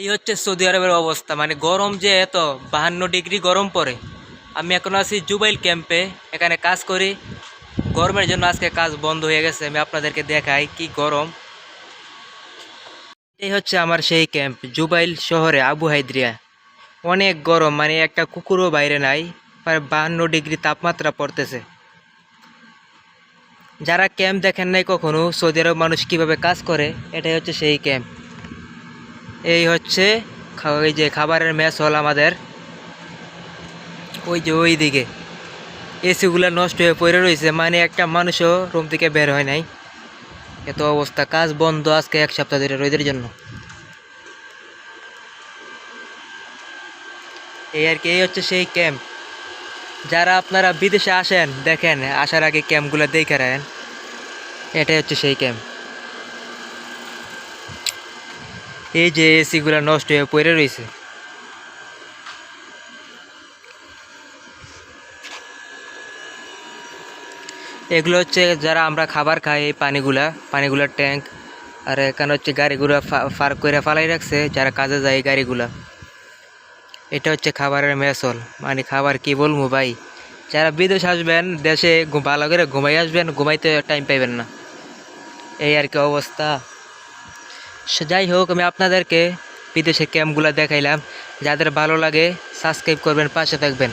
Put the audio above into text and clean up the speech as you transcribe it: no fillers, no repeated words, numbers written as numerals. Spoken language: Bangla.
এই হচ্ছে সৌদি আরবের অবস্থা, মানে গরম যে এত 52 ডিগ্রি গরম পড়ে। আমি এখন আছি জুবাইল ক্যাম্পে, এখানে কাজ করি। গরমের জন্য আজকে কাজ বন্ধ হয়ে গেছে। আমি আপনাদেরকে দেখাই কি গরম। এই হচ্ছে আমার সেই ক্যাম্প জুবাইল শহরে আবু হাইদ্রিয়া। অনেক গরম, মানে একটা কুকুরও বাইরে নাই। প্রায় 52 ডিগ্রি তাপমাত্রা পড়তেছে। যারা ক্যাম্প দেখেন নাই কখনো সৌদি আরব মানুষ কিভাবে কাজ করে, এটাই হচ্ছে সেই ক্যাম্প। এই হচ্ছে ওই যে খাবারের মেস হল আমাদের, ওই যে ওই দিকে এসিগুলো নষ্ট হয়ে পড়ে রয়েছে, মানে একটা মানুষও রুম থেকে বের হয় নাই। এত অবস্থা, কাজ বন্ধ আজকে 1 সপ্তাহ ধরে রোদের জন্য। এই আর কি, এই হচ্ছে সেই ক্যাম্প। যারা আপনারা বিদেশে আসেন দেখেন, আসার আগে ক্যাম্পগুলো দেখে রাখেন। এটাই হচ্ছে সেই ক্যাম্প। এই যে এসিগুলো নষ্ট হয়ে পড়ে রয়েছে। এগুলো হচ্ছে যারা আমরা খাবার খাই, এই পানিগুলার ট্যাঙ্ক। আর এখানে হচ্ছে গাড়িগুলা পার্ক করে ফালাই রাখছে যারা কাজে যায় এই গাড়িগুলা। এটা হচ্ছে খাবারের মেসল, মানে খাবার কি বলবো ভাই। যারা বিদেশ আসবেন দেশে ভালো করে ঘুমাই আসবেন, ঘুমাইতে টাইম পাইবেন না। এই আর কি অবস্থা। যাই হোক, আমি আপনাদেরকে বিদেশের ক্যাম্পগুলো দেখাইলাম। যাদের ভালো লাগে সাবস্ক্রাইব করবেন, পাশে থাকবেন।